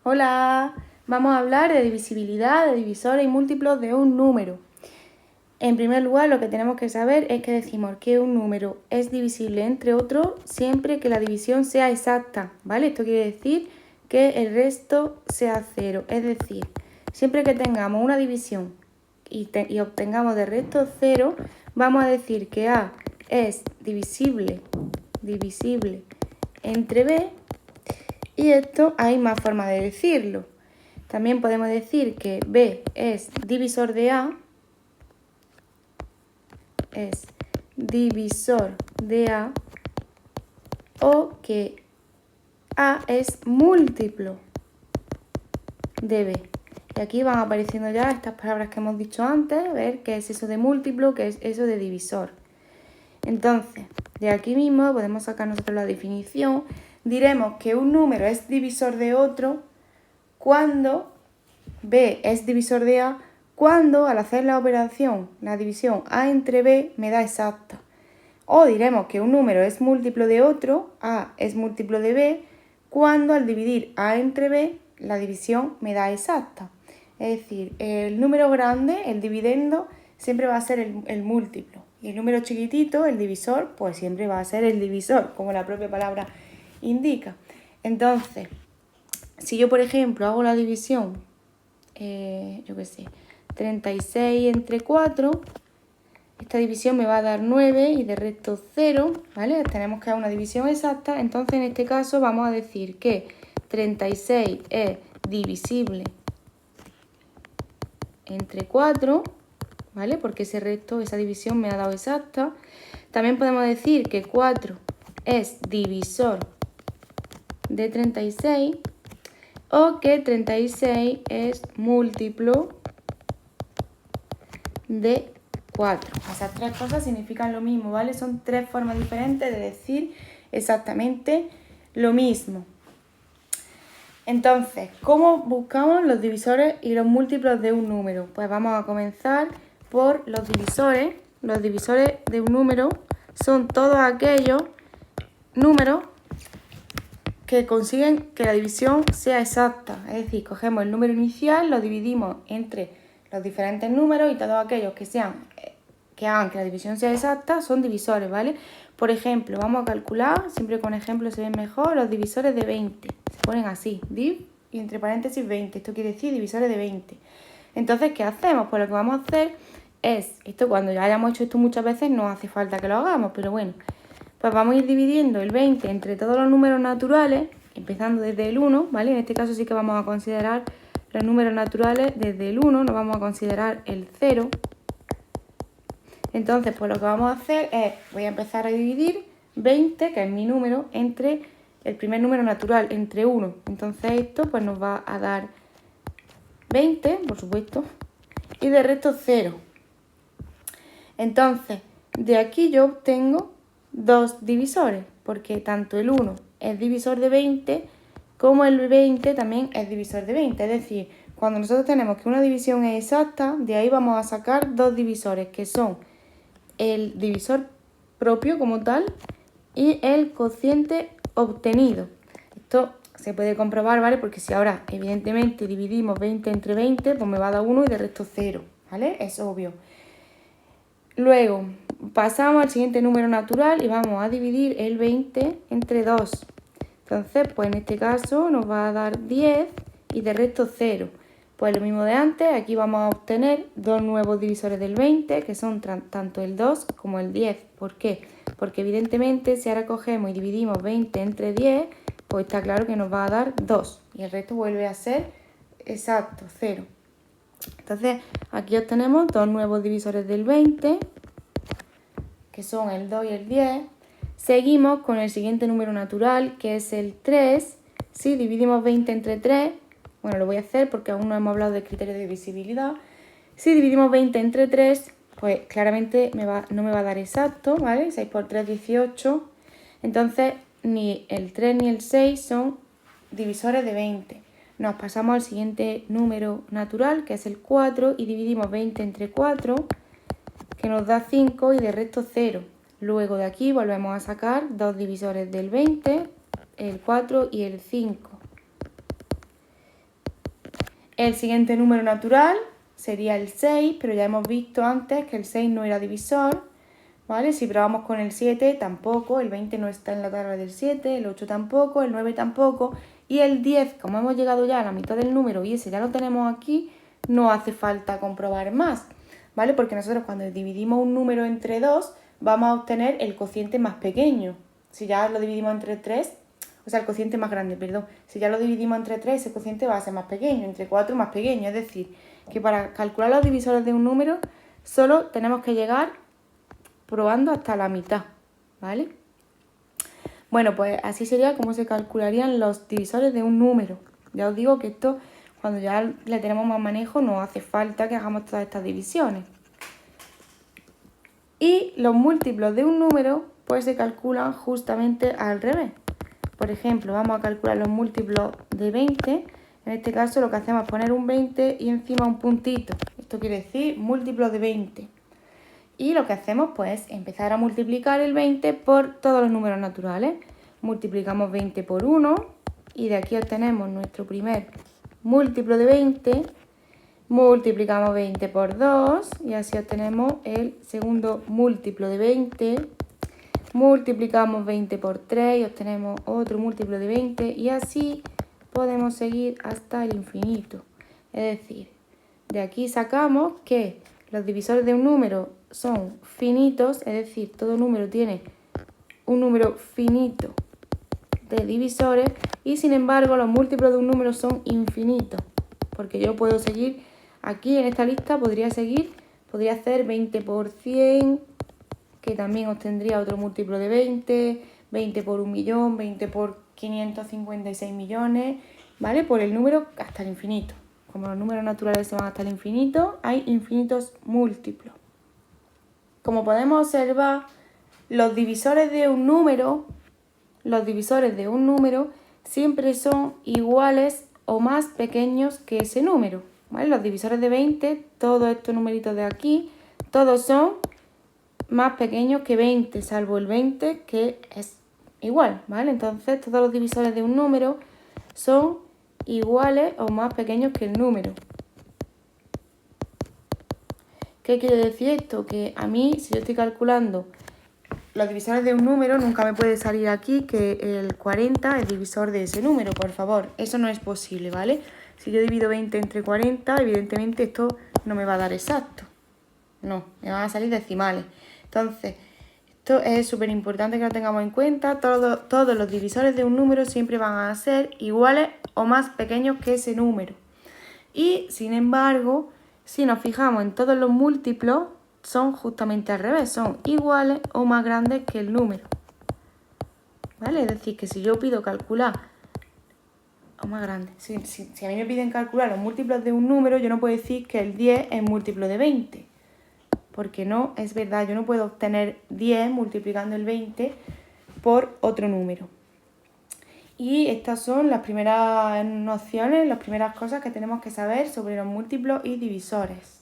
Hola, vamos a hablar de divisibilidad, de divisores y múltiplos de un número. En primer lugar, lo que tenemos que saber es que decimos que un número es divisible entre otros siempre que la división sea exacta, ¿vale? Esto quiere decir que el resto sea cero, es decir, siempre que tengamos una división y obtengamos de resto cero, vamos a decir que A es divisible entre B. Y esto hay más formas de decirlo. También podemos decir que B es divisor de A, o que A es múltiplo de B. Y aquí van apareciendo ya estas palabras que hemos dicho antes, ver qué es eso de múltiplo, qué es eso de divisor. Entonces, de aquí mismo podemos sacar nosotros la definición. Diremos que un número es divisor de otro cuando B es divisor de A, cuando al hacer la operación, la división A entre B, me da exacta. O diremos que un número es múltiplo de otro, A es múltiplo de B, cuando al dividir A entre B, la división me da exacta. Es decir, el número grande, el dividendo, siempre va a ser el múltiplo. Y el número chiquitito, el divisor, pues siempre va a ser el divisor, como la propia palabra indica. Entonces, si yo, por ejemplo, hago la división, 36 entre 4, esta división me va a dar 9 y de resto 0, ¿vale? Tenemos que dar una división exacta, entonces en este caso vamos a decir que 36 es divisible entre 4, ¿vale? Porque ese resto, esa división me ha dado exacta. También podemos decir que 4 es divisor de 36 o que 36 es múltiplo de 4. Esas tres cosas significan lo mismo, ¿vale? Son tres formas diferentes de decir exactamente lo mismo. Entonces, ¿cómo buscamos los divisores y los múltiplos de un número? Pues vamos a comenzar por los divisores. Los divisores de un número son todos aquellos números que consiguen que la división sea exacta. Es decir, cogemos el número inicial, lo dividimos entre los diferentes números y todos aquellos que hagan que la división sea exacta son divisores, ¿vale? Por ejemplo, vamos a calcular, siempre con ejemplos se ven mejor, los divisores de 20. Se ponen así, div y entre paréntesis 20. Esto quiere decir divisores de 20. Entonces, ¿qué hacemos? Pues lo que vamos a hacer es, esto cuando ya hayamos hecho esto muchas veces no hace falta que lo hagamos, pero bueno, pues vamos a ir dividiendo el 20 entre todos los números naturales, empezando desde el 1, ¿vale? En este caso sí que vamos a considerar los números naturales desde el 1, no vamos a considerar el 0. Entonces, pues lo que vamos a hacer es, voy a empezar a dividir 20, que es mi número, entre el primer número natural, entre 1. Entonces esto pues nos va a dar 20, por supuesto, y de resto 0. Entonces, de aquí yo obtengo dos divisores, porque tanto el 1 es divisor de 20 como el 20 también es divisor de 20. Es decir, cuando nosotros tenemos que una división es exacta, de ahí vamos a sacar dos divisores, que son el divisor propio como tal y el cociente obtenido. Esto se puede comprobar, ¿vale? Porque si ahora evidentemente dividimos 20 entre 20, pues me va a dar 1 y de resto 0, ¿vale? Es obvio. Luego pasamos al siguiente número natural y vamos a dividir el 20 entre 2. Entonces, pues en este caso nos va a dar 10 y de resto 0. Pues lo mismo de antes, aquí vamos a obtener dos nuevos divisores del 20, que son tanto el 2 como el 10. ¿Por qué? Porque evidentemente si ahora cogemos y dividimos 20 entre 10, pues está claro que nos va a dar 2. Y el resto vuelve a ser exacto, 0. Entonces, aquí obtenemos dos nuevos divisores del 20, que son el 2 y el 10. Seguimos con el siguiente número natural, que es el 3. Si dividimos 20 entre 3, bueno, lo voy a hacer porque aún no hemos hablado del criterio de divisibilidad. Si dividimos 20 entre 3, pues claramente no me va a dar exacto, ¿vale? 6 por 3, 18. Entonces, ni el 3 ni el 6 son divisores de 20. Nos pasamos al siguiente número natural, que es el 4, y dividimos 20 entre 4, que nos da 5 y de resto 0. Luego de aquí volvemos a sacar dos divisores del 20, el 4 y el 5. El siguiente número natural sería el 6, pero ya hemos visto antes que el 6 no era divisor, ¿vale? Si probamos con el 7 tampoco, el 20 no está en la tabla del 7, el 8 tampoco, el 9 tampoco, y el 10, como hemos llegado ya a la mitad del número y ese ya lo tenemos aquí, no hace falta comprobar más, ¿vale? Porque nosotros cuando dividimos un número entre 2 vamos a obtener el cociente más pequeño. Si ya lo dividimos entre 3, o sea, el cociente más grande, perdón. Si ya lo dividimos entre 3, ese cociente va a ser más pequeño, entre 4 más pequeño. Es decir, que para calcular los divisores de un número solo tenemos que llegar probando hasta la mitad, ¿vale? Bueno, pues así sería como se calcularían los divisores de un número. Ya os digo que esto, cuando ya le tenemos más manejo, no hace falta que hagamos todas estas divisiones. Y los múltiplos de un número, pues se calculan justamente al revés. Por ejemplo, vamos a calcular los múltiplos de 20. En este caso lo que hacemos es poner un 20 y encima un puntito. Esto quiere decir múltiplos de 20. Y lo que hacemos pues es empezar a multiplicar el 20 por todos los números naturales. Multiplicamos 20 por 1 y de aquí obtenemos nuestro primer múltiplo de 20. Multiplicamos 20 por 2 y así obtenemos el segundo múltiplo de 20. Multiplicamos 20 por 3 y obtenemos otro múltiplo de 20 y así podemos seguir hasta el infinito. Es decir, de aquí sacamos que los divisores de un número son finitos, es decir, todo número tiene un número finito de divisores y sin embargo los múltiplos de un número son infinitos, porque yo puedo seguir aquí en esta lista, podría hacer 20 por 100, que también obtendría otro múltiplo de 20, 20 por 1 millón, 20 por 556 millones, ¿vale? Por el número hasta el infinito. Como los números naturales se van hasta el infinito, hay infinitos múltiplos. Como podemos observar, los divisores de un número siempre son iguales o más pequeños que ese número, ¿vale? Los divisores de 20, todos estos numeritos de aquí, todos son más pequeños que 20, salvo el 20 que es igual, ¿vale? Entonces todos los divisores de un número son iguales o más pequeños que el número. ¿Qué quiere decir esto? Que a mí, si yo estoy calculando los divisores de un número, nunca me puede salir aquí que el 40 es divisor de ese número, por favor. Eso no es posible, ¿vale? Si yo divido 20 entre 40, evidentemente esto no me va a dar exacto. No, me van a salir decimales. Entonces, esto es súper importante que lo tengamos en cuenta. Todos los divisores de un número siempre van a ser iguales o más pequeños que ese número. Y, sin embargo, si nos fijamos en todos los múltiplos, son justamente al revés. Son iguales o más grandes que el número, ¿vale? Es decir, que si yo pido calcular, o más grande, si a mí me piden calcular los múltiplos de un número, yo no puedo decir que el 10 es múltiplo de 20. Porque no es verdad, yo no puedo obtener 10 multiplicando el 20 por otro número. Y estas son las primeras nociones, las primeras cosas que tenemos que saber sobre los múltiplos y divisores.